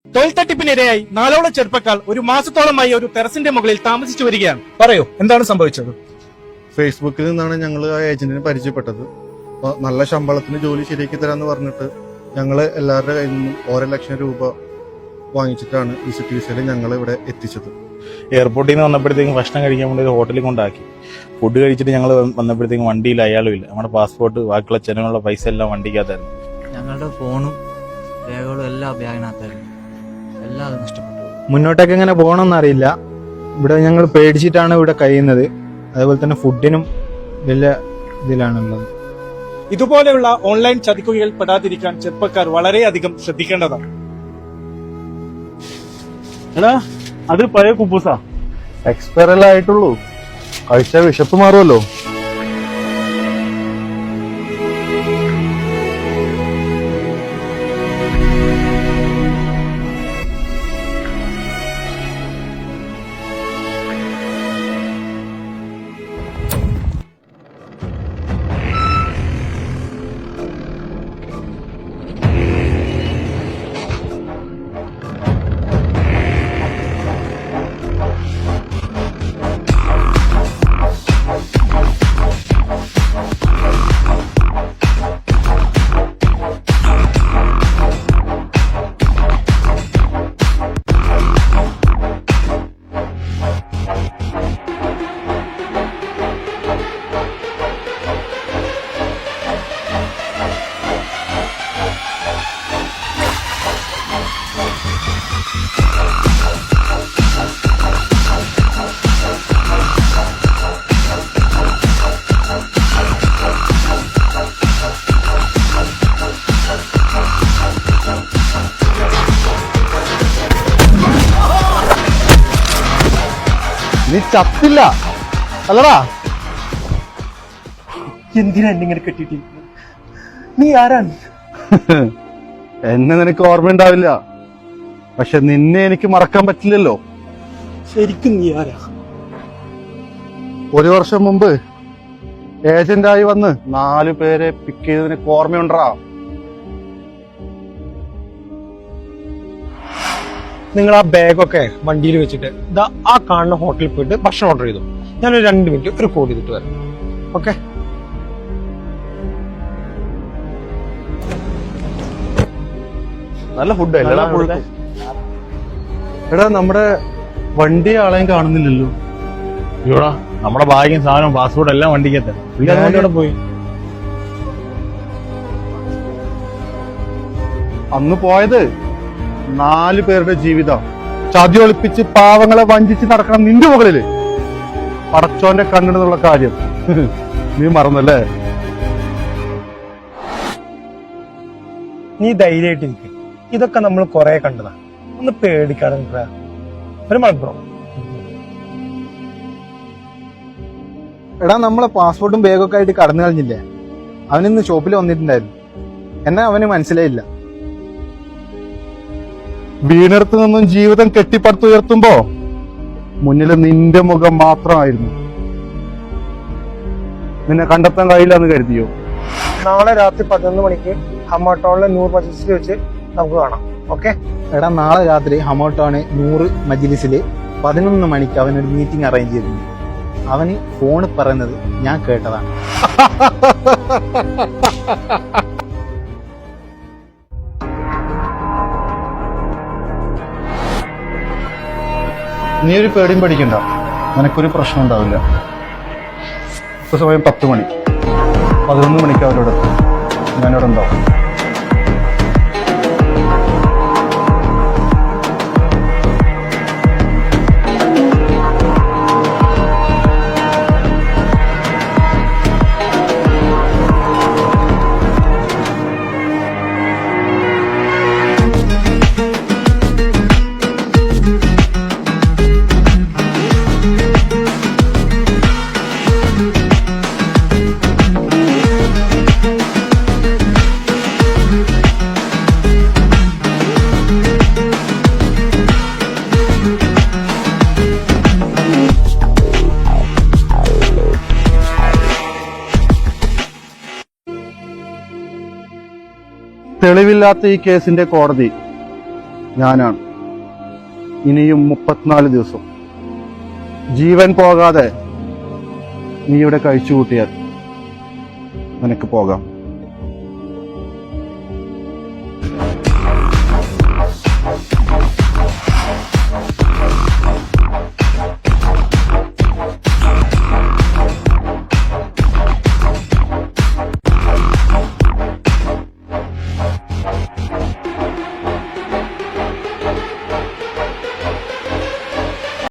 തൊഴിൽ തട്ടിപ്പിനിരയായി 4ഓളം ചെറുപ്പക്കാർ ഒരു മാസത്തോളമായി ഒരു ടെറസിന്റെ മുകളിൽ താമസിച്ചു വരികയാണ്. പറയൂ, എന്താണ് സംഭവിച്ചത്? ഫേസ്ബുക്കിൽ നിന്നാണ് ഞങ്ങൾ ആ ഏജന്റിനെ പരിചയപ്പെട്ടത്. അപ്പൊ നല്ല ശമ്പളത്തിന് ജോലി ശരിയാക്കി തരാന്ന് പറഞ്ഞിട്ട് ഞങ്ങള് എല്ലാവരുടെ കയ്യിൽ നിന്നും 1 ലക്ഷം രൂപ വാങ്ങിച്ചിട്ടാണ് വിസിറ്റ് വിസയിൽ ഞങ്ങൾ ഇവിടെ എത്തിച്ചത്. എയർപോർട്ടിൽ നിന്ന് വന്നപ്പോഴത്തേക്കും ഭക്ഷണം കഴിക്കാൻ വേണ്ടി ഒരു ഹോട്ടലിൽ കൊണ്ടാക്കി. ഫുഡ് കഴിച്ചിട്ട് ഞങ്ങൾ വന്നപ്പോഴത്തേക്കും വണ്ടിയിൽ അയാളും ഇല്ല. നമ്മുടെ പാസ്പോർട്ട്, ബാക്കിയുള്ള ചെലവിനുള്ള പൈസ എല്ലാം വണ്ടിക്കകത്തായിരുന്നു. ഞങ്ങളുടെ ഫോണും രേഖകളും എല്ലാം ബാഗിനകത്തായിരുന്നു. എല്ലാം അത് നഷ്ടപ്പെട്ടു. മുന്നോട്ടേക്ക് എങ്ങനെ പോകണമെന്ന് അറിയില്ല. ഇവിടെ ഞങ്ങൾ പേടിച്ചിട്ടാണ് ഇവിടെ കഴിയുന്നത്. അതുപോലെ തന്നെ ഫുഡിനും വലിയ ഇതിലാണുള്ളത്. ഇതുപോലെയുള്ള ഓൺലൈൻ ചതിക്കുഴികൾ പെടാതിരിക്കാൻ ചെറുപ്പക്കാർ വളരെയധികം ശ്രദ്ധിക്കേണ്ടതാണ്. എടാ, അത് പഴയ കുബൂസാ. എക്സ്പയർ എല്ലാം ആയിട്ടുള്ളൂ. കഴിച്ചാൽ വിശപ്പ് മാറുമല്ലോ. നീ ചത്തില്ല അല്ലടാ. എന്തിനാ എന്നിങ്ങനെ കെട്ടിയിട്ടിരിക്കുന്നത്? നീ ആരാണ്? എന്നെ നിനക്ക് ഓർമ്മയുണ്ടാവില്ല, പക്ഷെ നിന്നെ എനിക്ക് മറക്കാൻ പറ്റില്ലല്ലോ. ശരിക്കും നീ ആരാ? 1 വർഷം മുമ്പ് ഏജന്റായി വന്ന് 4 പേരെ പിക്ക് ചെയ്ത് നിനക്ക് ഓർമ്മയുണ്ടാ? നിങ്ങൾ ആ ബാഗൊക്കെ വണ്ടിയിൽ വെച്ചിട്ട് ഇതാ ആ കാണുന്ന ഹോട്ടലിൽ പോയിട്ട് ഭക്ഷണം ഓർഡർ ചെയ്തു. ഞാനൊരു 2 മിനിറ്റ് ഒരു കോൾ ചെയ്തിട്ട് വരാം. ഓക്കെ? നല്ല ഫുഡ് എടാ, നമ്മുടെ വണ്ടി ആളെയും കാണുന്നില്ലല്ലോ. ഇവിടാ നമ്മുടെ ബാഗും സാധനവും പാസ്പോർട്ട് എല്ലാം വണ്ടിക്കകത്ത് പോയി. അന്ന് പോയത് 4 പേരുടെ ജീവിതം ചതി ഒളിപ്പിച്ച് പാവങ്ങളെ വഞ്ചിച്ച് നടക്കണം നിന്റെ മുകളില്. പടച്ചോന്റെ കണ്ണെന്നുള്ള കാര്യം നീ മറന്നല്ലേ? നീ ധൈര്യമായിട്ട് ഇരിക്കും. ഇതൊക്കെ നമ്മൾ കുറെ കണ്ടതാ. ഒന്ന് പേടിക്കാതെ നിൽക്കുക. ഒരു മണിക്കൂറോ? എടാ, നമ്മളെ പാസ്പോർട്ടും ബാഗൊക്കെ ആയിട്ട് കടന്നു കളഞ്ഞില്ലേ? അവനിന്ന് ഷോപ്പിൽ വന്നിട്ടുണ്ടായിരുന്നു. എന്നെ അവന് മനസ്സിലായില്ല. വീണിടത്ത് നിന്നും ജീവിതം കെട്ടിപ്പടുത്തുയർത്തുമ്പോ മുന്നിൽ നിന്റെ മുഖം മാത്രമായിരുന്നു. നിന്നെ കണ്ടെത്താൻ കഴിയില്ല എന്ന് കരുതിയോ? നാളെ രാത്രി 11 മണിക്ക് ഹമോട്ടോണിലെ 100 മജിലിസിൽ വെച്ച് നമുക്ക് കാണാം. ഓക്കെ? എടാ, നാളെ രാത്രി ഹമോട്ടോണ് 100 മജിലിസില് 11 മണിക്ക് അവനൊരു മീറ്റിംഗ് അറേഞ്ച് ചെയ്തിട്ടുണ്ട്. അവന് ഫോണ് പറയുന്നത് ഞാൻ കേട്ടതാണ്. നീ ഒരു പേടിയും പേടിക്കണ്ട, നിനക്കൊരു പ്രശ്നം ഉണ്ടാവില്ല. ഇപ്പൊ സമയം 10 മണി. 11 മണിക്ക് അവരോട് ഞാനിവിടെ ഉണ്ടാവും. തെളിവില്ലാത്ത ഈ കേസിന്റെ കോടതി ഞാനാണ്. ഇനിയും 34 ദിവസം ജീവൻ പോകാതെ നീ ഇവിടെ കഴിച്ചു കൂട്ടിയാൽ നിനക്ക് പോകാം.